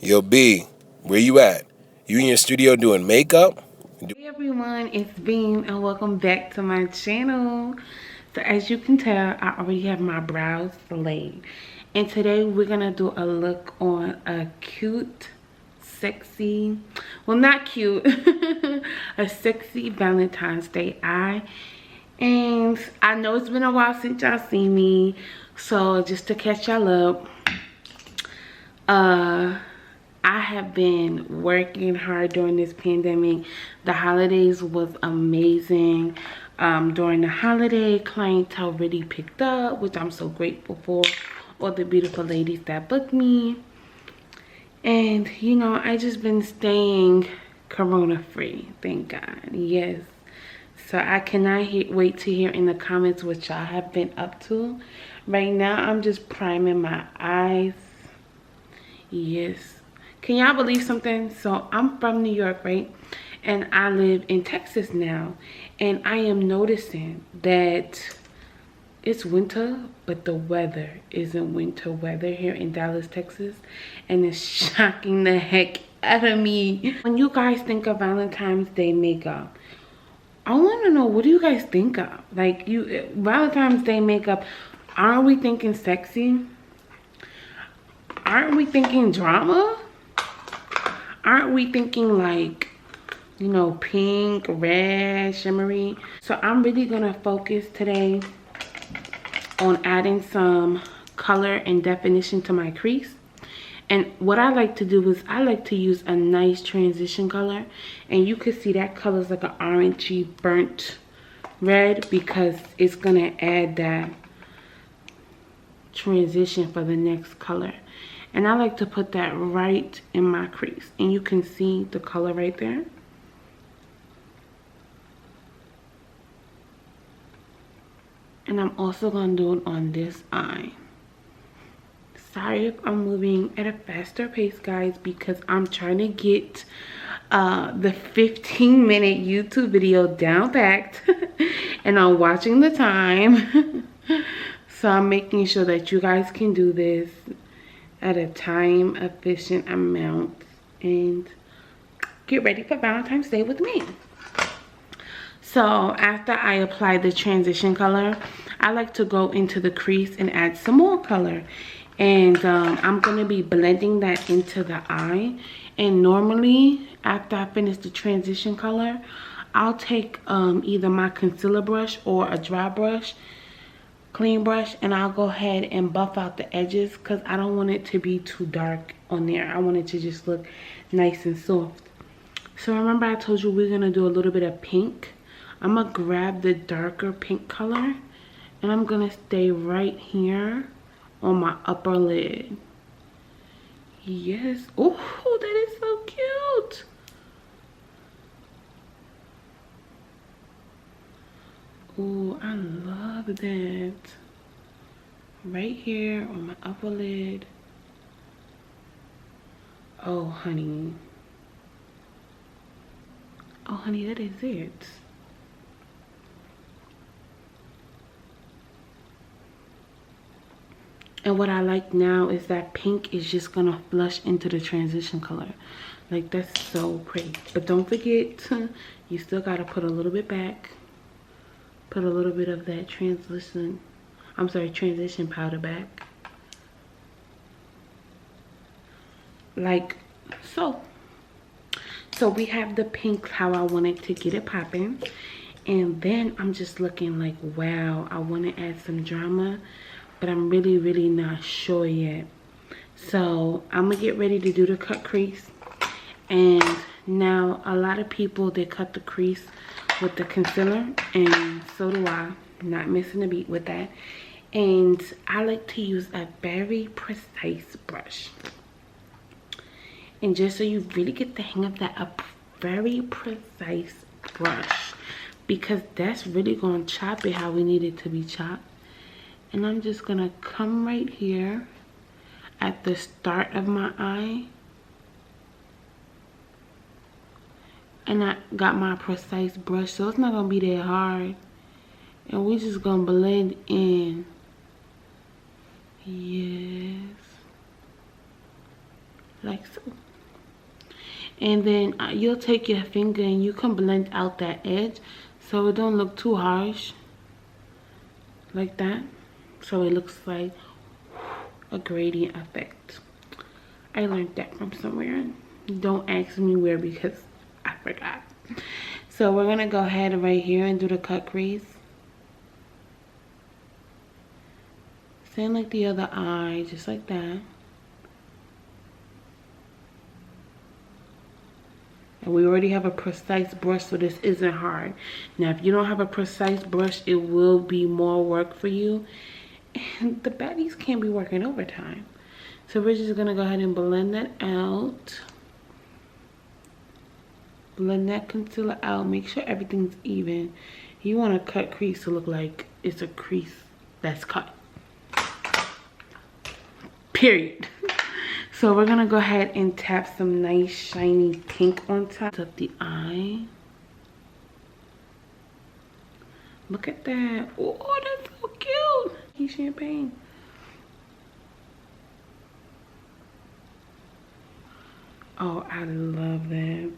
Yo, B, where you at? You in your studio doing makeup? Hey everyone, it's Beam and welcome back to my channel. So as you can tell, I already have my brows laid. And today we're gonna do a look on a cute, sexy, well not cute, a sexy Valentine's Day eye. And I know it's been a while since y'all seen me. So just to catch y'all up, uh I have been working hard during this pandemic. The holidays was amazing. During the holiday, clientele really picked up, which I'm so grateful for. All the beautiful ladies that booked me. And, you know, I just been staying corona free, thank God. Yes. So I cannot wait to hear in the comments what y'all have been up to. Right now, I'm just priming my eyes. Yes. Can y'all believe something? So I'm from New York, right? And I live in Texas now. And I am noticing that it's winter, but the weather isn't winter weather here in Dallas, Texas. And it's shocking the heck out of me. When you guys think of Valentine's Day makeup, I want to know, what do you guys think of? Like, Valentine's Day makeup, aren't we thinking sexy? Aren't we thinking drama? Aren't we thinking like, you know, pink, red, shimmery? So I'm really gonna focus today on adding some color and definition to my crease. And what I like to do is I like to use a nice transition color. And you can see that color is like an orangey burnt red because it's gonna add that transition for the next color. And I like to put that right in my crease. And you can see the color right there. And I'm also going to do it on this eye. Sorry if I'm moving at a faster pace, guys, because I'm trying to get the 15-minute YouTube video down packed. And I'm watching the time. So I'm making sure that you guys can do this at a time efficient amount and get ready for Valentine's Day with me. So after I apply the transition color, I like to go into the crease and add some more color. And I'm going to be blending that into the eye. And normally after I finish the transition color, I'll take either my concealer brush or a dry brush, clean brush, and I'll go ahead and buff out the edges because I don't want it to be too dark on there. I want it to just look nice and soft. So remember I told you we're going to do a little bit of pink. I'm going to grab the darker pink color and I'm going to stay right here on my upper lid. Yes. Oh, that is so cute. Oh, I love that. Right here on my upper lid. Oh, honey. Oh, honey, that is it. And what I like now is that pink is just gonna flush into the transition color. Like, that's so pretty. But don't forget, you still gotta put a little bit back. Put a little bit of that transition powder back. Like so. So we have the pink how I wanted to get it popping. And then I'm just looking like, wow, I want to add some drama, but I'm really not sure yet. So I'm gonna get ready to do the cut crease. And now a lot of people, they cut the crease with the concealer, and so do I. Not missing a beat with that. And I like to use a very precise brush. And just so you really get the hang of that, a very precise brush, because that's really going to chop it how we need it to be chopped. And I'm just going to come right here at the start of my eye. And I got my precise brush, so it's not going to be that hard. And we're just going to blend in. Yes. like so. And then you'll take your finger and you can blend out that edge so it don't look too harsh, like that, so it looks like a gradient effect. I learned that from somewhere. Don't ask me where because I forgot. So we're gonna go ahead right here and do the cut crease. Same like the other eye, just like that. And we already have a precise brush, so this isn't hard. Now, if you don't have a precise brush, it will be more work for you. And the baddies can't be working overtime. So we're just gonna go ahead and blend that out. Blend that concealer out. Make sure everything's even. You want to cut crease to look like it's a crease that's cut. Period. So we're gonna go ahead and tap some nice shiny pink on top of the eye. Look at that. Oh, that's so cute. He's champagne. Oh, I love that.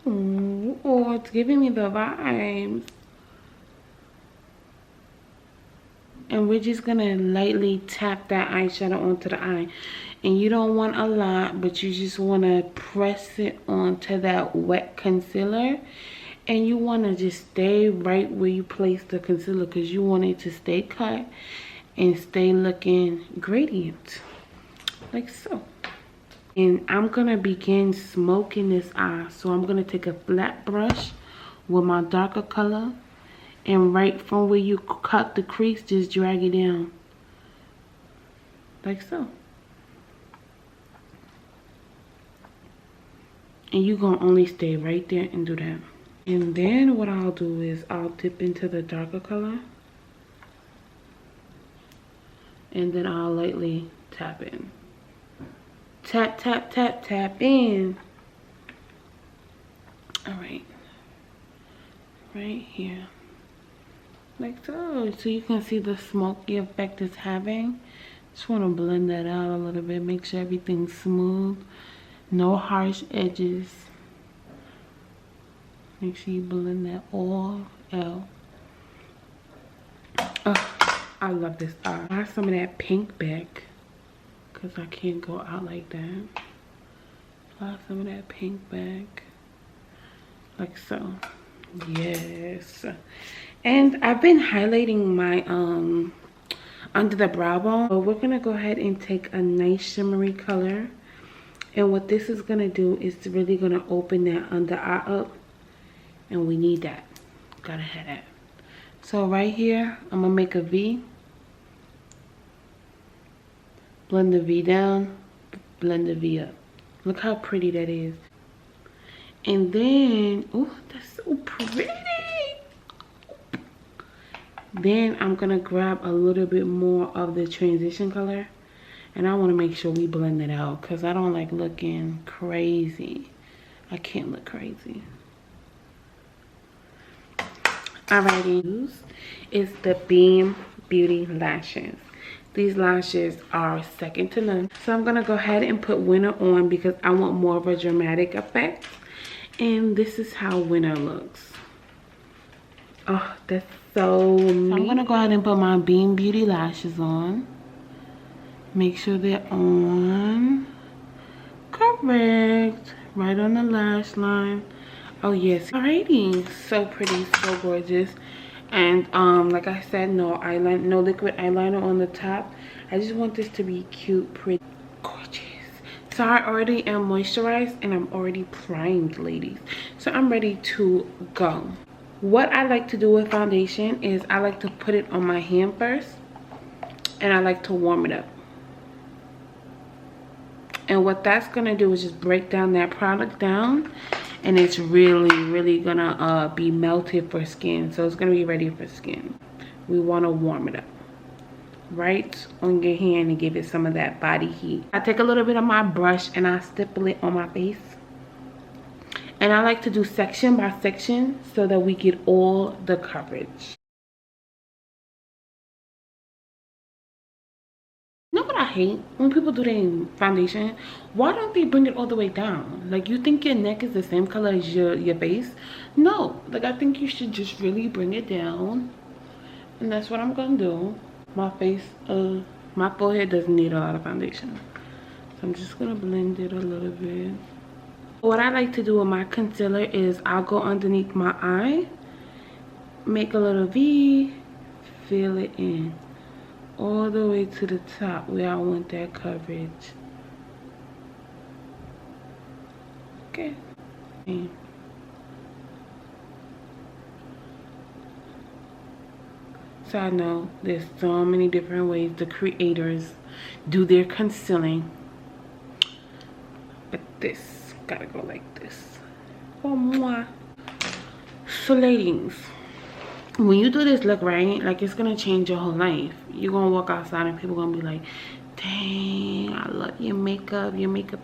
Ooh, oh, it's giving me the vibes. And we're just gonna lightly tap that eyeshadow onto the eye. And you don't want a lot, but you just want to press it onto that wet concealer. And you want to just stay right where you place the concealer, because you want it to stay cut and stay looking gradient, like so. And I'm gonna begin smoking this eye. So I'm gonna take a flat brush with my darker color, and right from where you cut the crease, just drag it down, like so. And you're gonna only stay right there and do that. And then what I'll do is I'll dip into the darker color, and then I'll lightly tap in. Tap, tap, tap, tap in. All right. Right here. Like so. So you can see the smoky effect it's having. Just want to blend that out a little bit. Make sure everything's smooth. No harsh edges. Make sure you blend that all out. Oh, I love this eye. I have some of that pink back, because I can't go out like that. Apply some of that pink back, like so. Yes. And I've been highlighting my under the brow bone. So we're gonna go ahead and take a nice shimmery color, and what this is gonna do is really gonna open that under eye up, and we need that. Gotta have that. So right here, I'm gonna make a V. Blend the V down, blend the V up. Look how pretty that is. And then, oh, that's so pretty. Then I'm gonna grab a little bit more of the transition color, and I wanna make sure we blend it out, because I don't like looking crazy. I can't look crazy. Alrighty, is the Beam Beauty lashes. These lashes are second to none. So I'm gonna go ahead and put Winter on, because I want more of a dramatic effect. And this is how Winter looks. Oh, that's so neat. I'm gonna go ahead and put my Beam Beauty lashes on. Make sure they're on. Correct. Right on the lash line. Oh yes. Alrighty. So pretty, so gorgeous. And like I said, no eyeliner, no liquid eyeliner on the top. I just want this to be cute, pretty, gorgeous. So I already am moisturized and I'm already primed, ladies. So I'm ready to go. What I like to do with foundation is I like to put it on my hand first, and I like to warm it up. And what that's gonna do is just break down that product down, and it's really gonna be melted for skin. So it's gonna be ready for skin. We wanna warm it up right on your hand and give it some of that body heat. I take a little bit of my brush and I stipple it on my face. And I like to do section by section so that we get all the coverage. You know what I hate? When people do their foundation, why don't they bring it all the way down? Like, you think your neck is the same color as your face? No. Like, I think you should just really bring it down. And that's what I'm gonna do. My face, my forehead doesn't need a lot of foundation. So I'm just gonna blend it a little bit. What I like to do with my concealer is I'll go underneath my eye, make a little V, fill it in all the way to the top where I want that coverage. Okay. So I know there's so many different ways the creators do their concealing, but this gotta go like this. Oh, moi. So ladies, when you do this look, right, like, it's gonna change your whole life. You're gonna walk outside and people gonna be like, dang, I love your makeup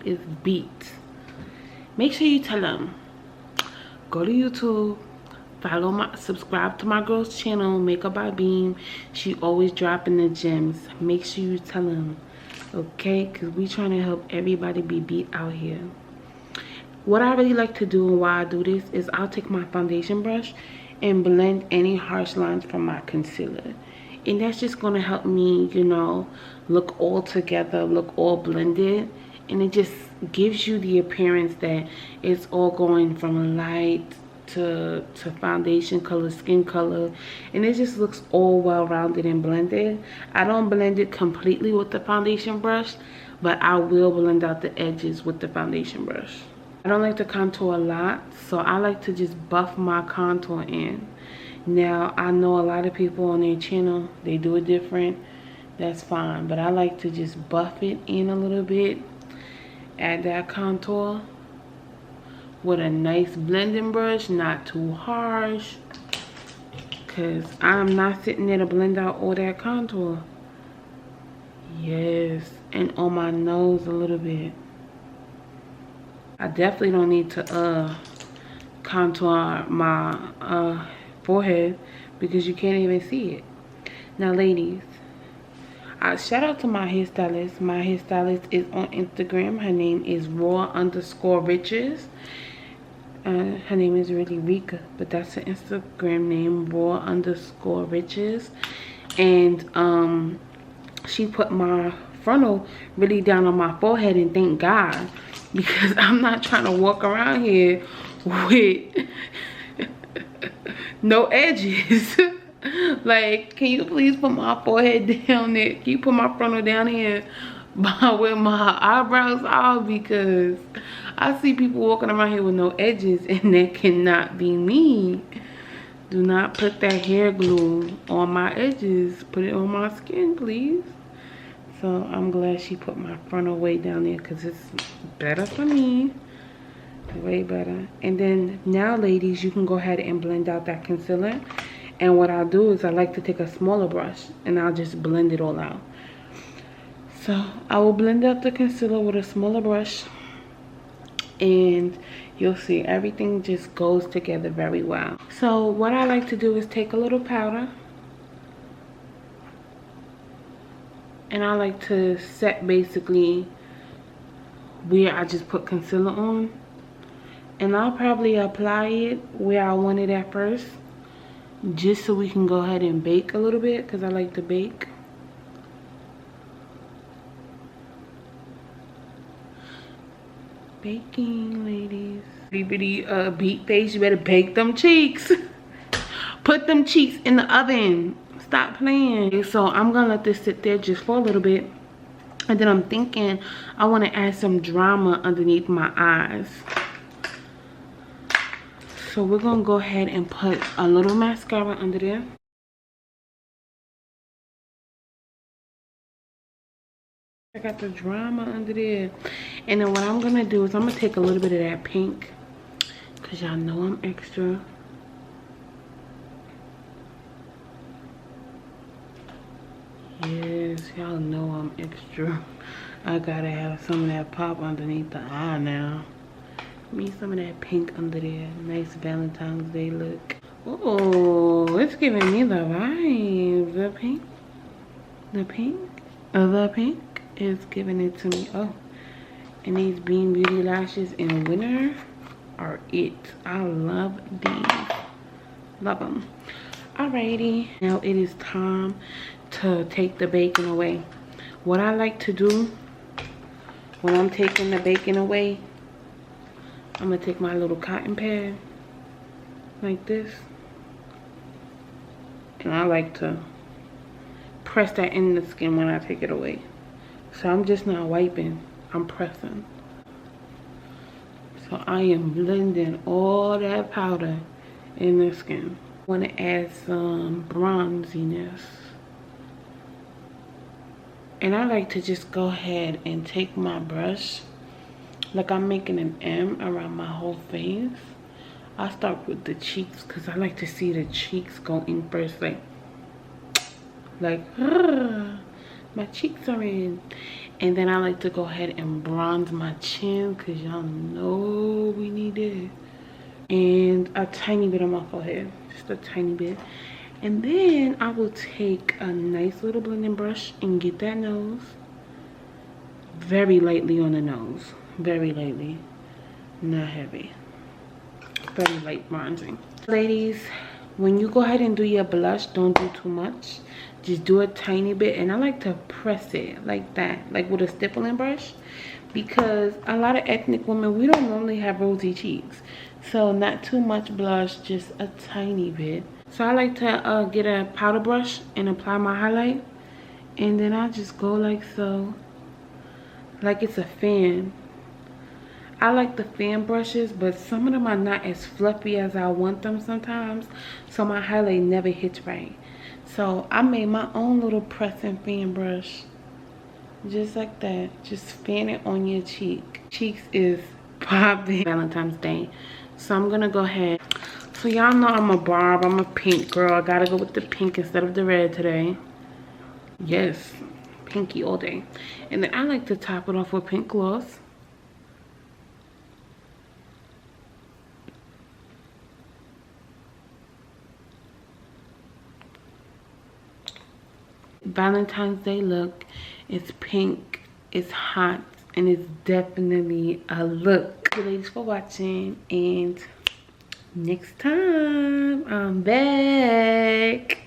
is beat. Make sure you tell them, go to YouTube, subscribe to my girl's channel, Makeup by Beam. She always dropping the gems. Make sure you tell them, okay, because we trying to help everybody be beat out here. What I really like to do and why I do this is I'll take my foundation brush and blend any harsh lines from my concealer, and that's just going to help me, you know, look all together, look all blended, and it just gives you the appearance that it's all going from light to foundation color, skin color, and it just looks all well rounded and blended. I don't blend it completely with the foundation brush, but I will blend out the edges with the foundation brush. I don't like to contour a lot, so I like to just buff my contour in. Now, I know a lot of people on their channel, they do it different. That's fine, but I like to just buff it in a little bit, add that contour with a nice blending brush, not too harsh, because I'm not sitting there to blend out all that contour. Yes, and on my nose a little bit. I definitely don't need to contour my forehead because you can't even see it. Now ladies, shout out to my hairstylist. My hairstylist is on Instagram. Her name is raw_riches. Her name is really Rika, but that's her Instagram name, raw_riches. And she put my frontal really down on my forehead, and thank God, because I'm not trying to walk around here with no edges. Like, can you please put my forehead down there? Can you put my frontal down here by where my eyebrows are? Because I see people walking around here with no edges, and that cannot be me. Do not put that hair glue on my edges. Put it on my skin, please. So I'm glad she put my frontal way down there, because it's better for me. Way better. And then now ladies, you can go ahead and blend out that concealer. And what I'll do is I like to take a smaller brush and I'll just blend it all out. So I will blend out the concealer with a smaller brush, and you'll see everything just goes together very well. So what I like to do is take a little powder, and I like to set basically where I just put concealer on, and I'll probably apply it where I want it at first, just so we can go ahead and bake a little bit, because I like to bake. Baking, ladies. Everybody beat face, you better bake them cheeks. Put them cheeks in the oven. Stop playing. So I'm gonna let this sit there just for a little bit, and then I'm thinking I want to add some drama underneath my eyes. So we're gonna go ahead and put a little mascara under there. I got the drama under there. And then what I'm gonna do is I'm gonna take a little bit of that pink, because y'all know I'm extra. Yes, y'all know I'm extra. I gotta have some of that pop underneath the eye now. Me some of that pink under there. Nice Valentine's Day look. Oh, it's giving me the vibes. The pink. The pink. The pink is giving it to me. Oh, and these Beam Beauty lashes in winter are it. I love these. Love them. Alrighty, now it is time to take the bacon away. What I like to do when I'm taking the bacon away, I'm gonna take my little cotton pad like this, and I like to press that in the skin when I take it away. So I'm just not wiping, I'm pressing. So I am blending all that powder in the skin. I want to add some bronziness. And I like to just go ahead and take my brush, like I'm making an M around my whole face. I start with the cheeks because I like to see the cheeks go in first, like my cheeks are in. And then I like to go ahead and bronze my chin because y'all know we need it. And a tiny bit on my forehead, just a tiny bit. And then I will take a nice little blending brush and get that nose very lightly on the nose, very lightly, not heavy, very light bronzing. Ladies, when you go ahead and do your blush, don't do too much, just do a tiny bit. And I like to press it like that, like with a stippling brush, because a lot of ethnic women, we don't normally have rosy cheeks. So not too much blush, just a tiny bit. So I like to get a powder brush and apply my highlight, and then I just go like so, like it's a fan. I like the fan brushes, but some of them are not as fluffy as I want them sometimes, so my highlight never hits right. So I made my own little pressing fan brush, just like that. Just fan it on your cheek. Cheeks is popping. Valentine's Day, so I'm gonna go ahead. So y'all know I'm a barb, I'm a pink girl. I gotta go with the pink instead of the red today. Yes, pinky all day. And then I like to top it off with pink gloss. Valentine's Day look. It's pink, it's hot, and it's definitely a look. Thank you ladies for watching, and next time I'm back.